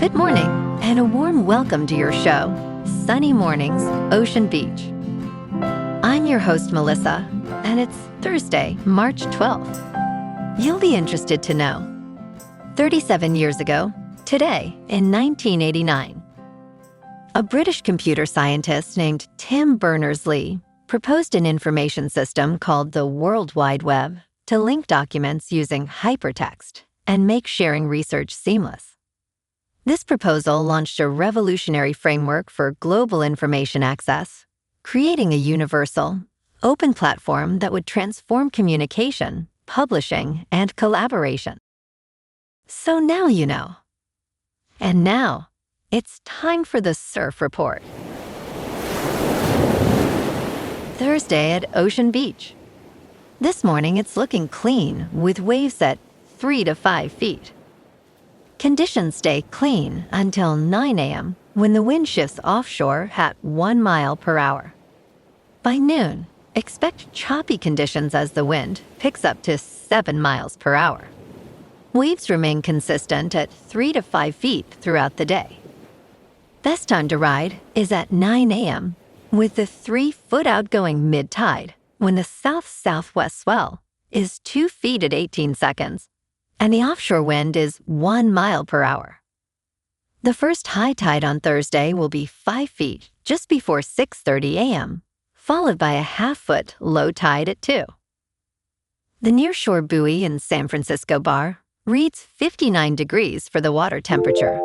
Good morning, and a warm welcome to your show, Sunny Mornings, Ocean Beach. I'm your host, Melissa, and it's Thursday, March 12th. You'll be interested to know. 37 years ago, today, in 1989, a British computer scientist named Tim Berners-Lee proposed an information system called the World Wide Web to link documents using hypertext and make sharing research seamless. This proposal launched a revolutionary framework for global information access, creating a universal, open platform that would transform communication, publishing, and collaboration. So now you know. And now, it's time for the Surf Report. Thursday at Ocean Beach. This morning it's looking clean with waves at 3 to 5 feet. Conditions stay clean until 9 a.m. when the wind shifts offshore at 1 mile per hour. By noon, expect choppy conditions as the wind picks up to 7 miles per hour. Waves remain consistent at 3 to 5 feet throughout the day. Best time to ride is at 9 a.m. with the 3-foot outgoing mid-tide when the south-southwest swell is 2 feet at 18 seconds and the offshore wind is 1 mile per hour. The first high tide on Thursday will be 5 feet just before 6:30 a.m., followed by a half-foot low tide at 2. The nearshore buoy in San Francisco Bar reads 59 degrees for the water temperature.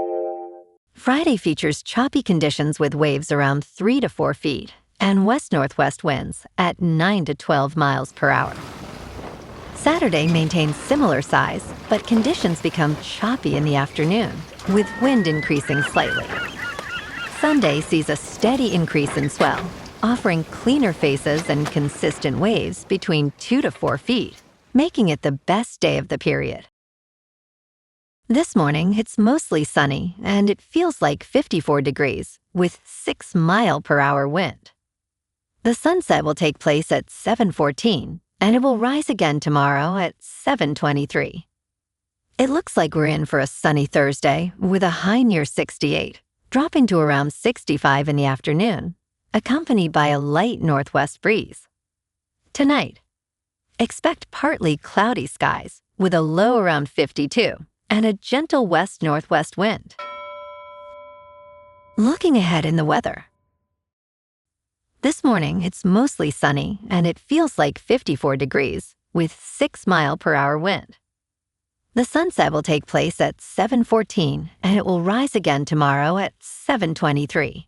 Friday features choppy conditions with waves around 3 to 4 feet and west-northwest winds at 9 to 12 miles per hour. Saturday maintains similar size, but conditions become choppy in the afternoon, with wind increasing slightly. Sunday sees a steady increase in swell, offering cleaner faces and consistent waves between 2 to 4 feet, making it the best day of the period. This morning, it's mostly sunny, and it feels like 54 degrees, with 6 mile per hour wind. The sunset will take place at 7:14, and it will rise again tomorrow at 7:23. It looks like we're in for a sunny Thursday with a high near 68, dropping to around 65 in the afternoon, accompanied by a light northwest breeze. Tonight, expect partly cloudy skies with a low around 52 and a gentle west-northwest wind. Looking ahead in the weather. This morning, it's mostly sunny, and it feels like 54 degrees, with 6 mile per hour wind. The sunset will take place at 7:14, and it will rise again tomorrow at 7:23.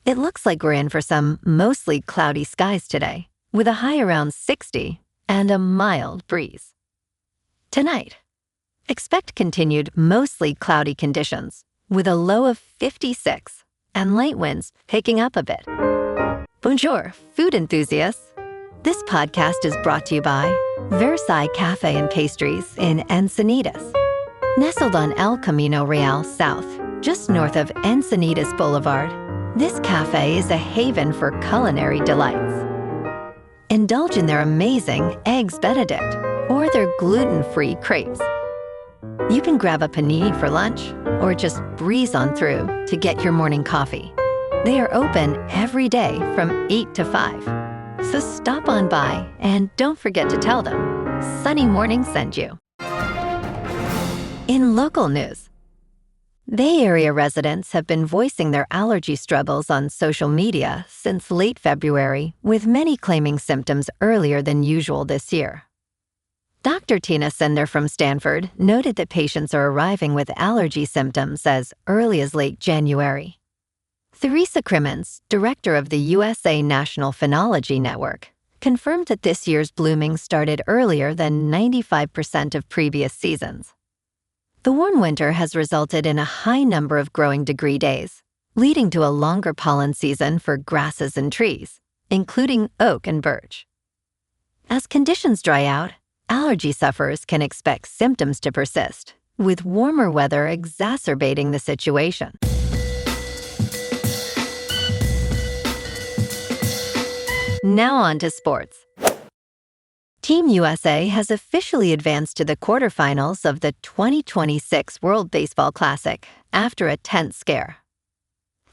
It looks like we're in for some mostly cloudy skies today, with a high around 60 and a mild breeze. Tonight, expect continued mostly cloudy conditions, with a low of 56 and light winds picking up a bit. Bonjour, food enthusiasts. This podcast is brought to you by Versailles Cafe and Pastries in Encinitas. Nestled on El Camino Real South, just north of Encinitas Boulevard, this cafe is a haven for culinary delights. Indulge in their amazing Eggs Benedict or their gluten-free crepes. You can grab a panini for lunch or just breeze on through to get your morning coffee. They are open every day from 8 to 5. So stop on by and don't forget to tell them Sunny Morning sent you. In local news, Bay Area residents have been voicing their allergy struggles on social media since late February, with many claiming symptoms earlier than usual this year. Dr. Tina Sindher from Stanford noted that patients are arriving with allergy symptoms as early as late January. Theresa Crimmins, director of the USA National Phenology Network, confirmed that this year's blooming started earlier than 95% of previous seasons. The warm winter has resulted in a high number of growing degree days, leading to a longer pollen season for grasses and trees, including oak and birch. As conditions dry out, allergy sufferers can expect symptoms to persist, with warmer weather exacerbating the situation. Now on to sports. Team USA has officially advanced to the quarterfinals of the 2026 World Baseball Classic after a tense scare.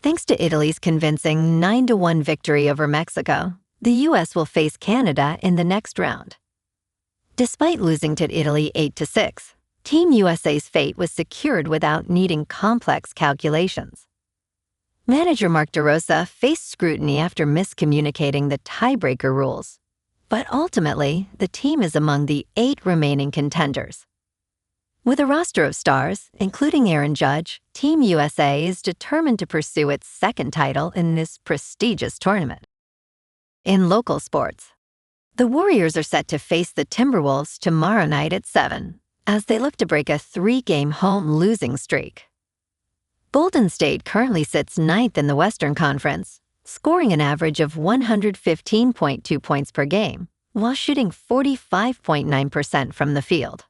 Thanks to Italy's convincing 9-1 victory over Mexico, the U.S. will face Canada in the next round. Despite losing to Italy 8-6, Team USA's fate was secured without needing complex calculations. Manager Mark DeRosa faced scrutiny after miscommunicating the tiebreaker rules, but ultimately, the team is among the 8 remaining contenders. With a roster of stars, including Aaron Judge, Team USA is determined to pursue its second title in this prestigious tournament. In local sports, the Warriors are set to face the Timberwolves tomorrow night at 7, as they look to break a 3-game home losing streak. Golden State currently sits 9th in the Western Conference, scoring an average of 115.2 points per game, while shooting 45.9% from the field.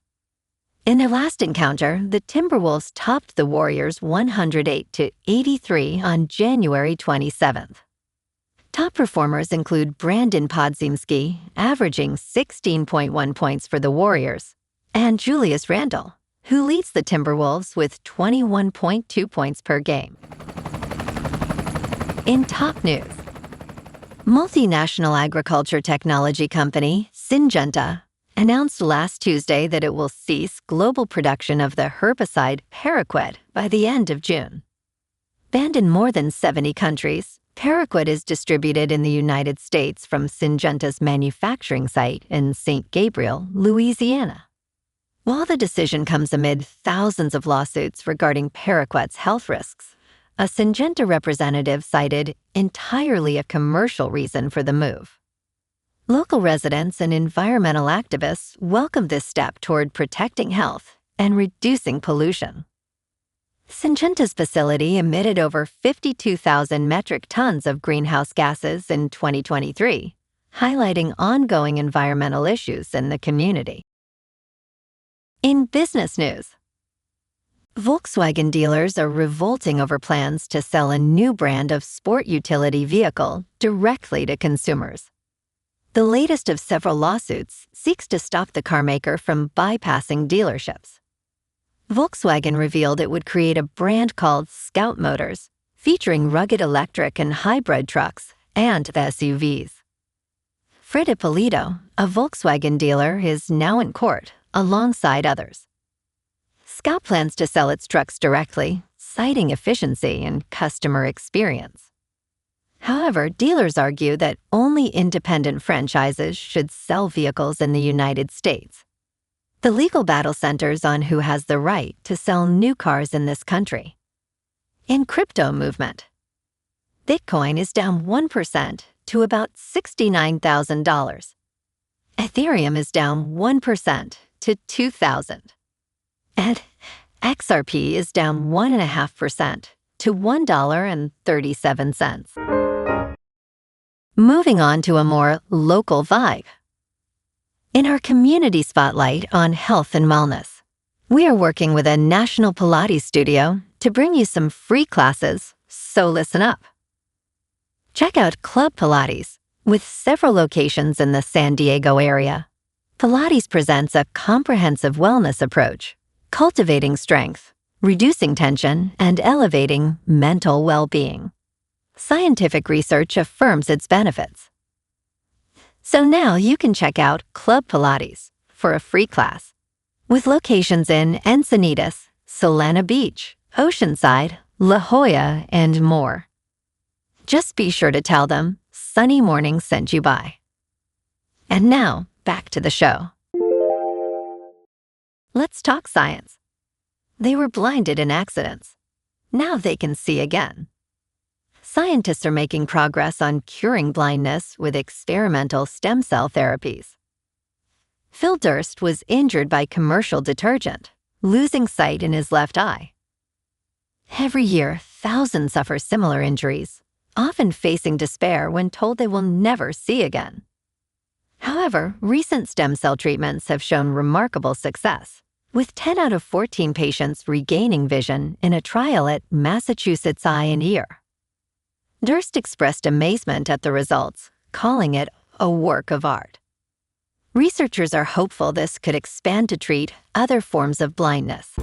In their last encounter, the Timberwolves topped the Warriors 108-83 on January 27th. Top performers include Brandon Podziemski, averaging 16.1 points for the Warriors, and Julius Randle, who leads the Timberwolves with 21.2 points per game. In top news, multinational agriculture technology company Syngenta announced last Tuesday that it will cease global production of the herbicide Paraquat by the end of June. Banned in more than 70 countries, Paraquat is distributed in the United States from Syngenta's manufacturing site in St. Gabriel, Louisiana. While the decision comes amid thousands of lawsuits regarding Paraquat's health risks, a Syngenta representative cited entirely a commercial reason for the move. Local residents and environmental activists welcome this step toward protecting health and reducing pollution. Syngenta's facility emitted over 52,000 metric tons of greenhouse gases in 2023, highlighting ongoing environmental issues in the community. In business news, Volkswagen dealers are revolting over plans to sell a new brand of sport utility vehicle directly to consumers. The latest of several lawsuits seeks to stop the carmaker from bypassing dealerships. Volkswagen revealed it would create a brand called Scout Motors, featuring rugged electric and hybrid trucks and the SUVs. Fred Ippolito, a Volkswagen dealer, is now in court alongside others. Scout plans to sell its trucks directly, citing efficiency and customer experience. However, dealers argue that only independent franchises should sell vehicles in the United States. The legal battle centers on who has the right to sell new cars in this country. In crypto movement, Bitcoin is down 1% to about $69,000. Ethereum is down 1% to $2,000. And XRP is down 1.5% to $1.37. Moving on to a more local vibe. In our community spotlight on health and wellness, we are working with a national Pilates studio to bring you some free classes, so listen up. Check out Club Pilates, with several locations in the San Diego area. Pilates presents a comprehensive wellness approach, cultivating strength, reducing tension, and elevating mental well-being. Scientific research affirms its benefits. So now you can check out Club Pilates for a free class, with locations in Encinitas, Solana Beach, Oceanside, La Jolla, and more. Just be sure to tell them Sunny Morning sent you by. And now, back to the show. Let's talk science. They were blinded in accidents. Now they can see again. Scientists are making progress on curing blindness with experimental stem cell therapies. Phil Durst was injured by commercial detergent, losing sight in his left eye. Every year, thousands suffer similar injuries, often facing despair when told they will never see again. However, recent stem cell treatments have shown remarkable success, with 10 out of 14 patients regaining vision in a trial at Massachusetts Eye and Ear. Durst expressed amazement at the results, calling it a work of art. Researchers are hopeful this could expand to treat other forms of blindness.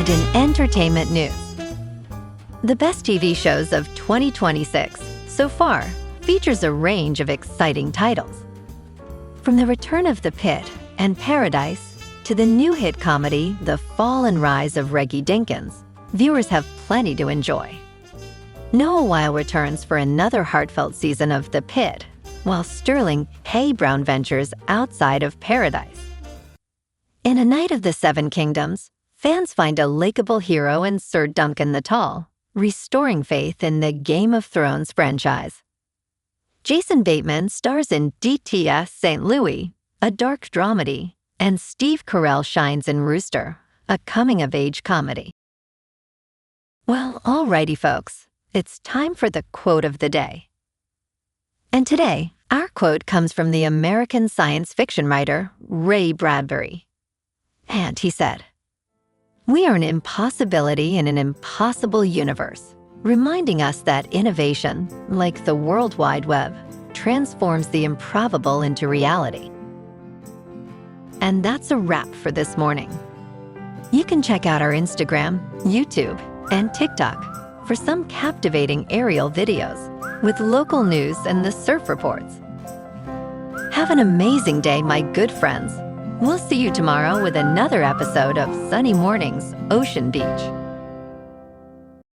And in entertainment news, the best TV shows of 2026 so far features a range of exciting titles. From The Return of the Pit and Paradise to the new hit comedy The Fall and Rise of Reggie Dinkins, viewers have plenty to enjoy. Noah Weil returns for another heartfelt season of The Pit, while Sterling Hay Brown ventures outside of Paradise. In A Night of the Seven Kingdoms, fans find a likable hero in Sir Duncan the Tall, restoring faith in the Game of Thrones franchise. Jason Bateman stars in DTS St. Louis, a dark dramedy, and Steve Carell shines in Rooster, a coming-of-age comedy. Well, alrighty folks, it's time for the quote of the day. And today, our quote comes from the American science fiction writer Ray Bradbury. And he said, "We are an impossibility in an impossible universe, reminding us that innovation, like the World Wide Web, transforms the improbable into reality." And that's a wrap for this morning. You can check out our Instagram, YouTube, and TikTok for some captivating aerial videos with local news and the surf reports. Have an amazing day, my good friends. We'll see you tomorrow with another episode of Sunny Mornings, Ocean Beach.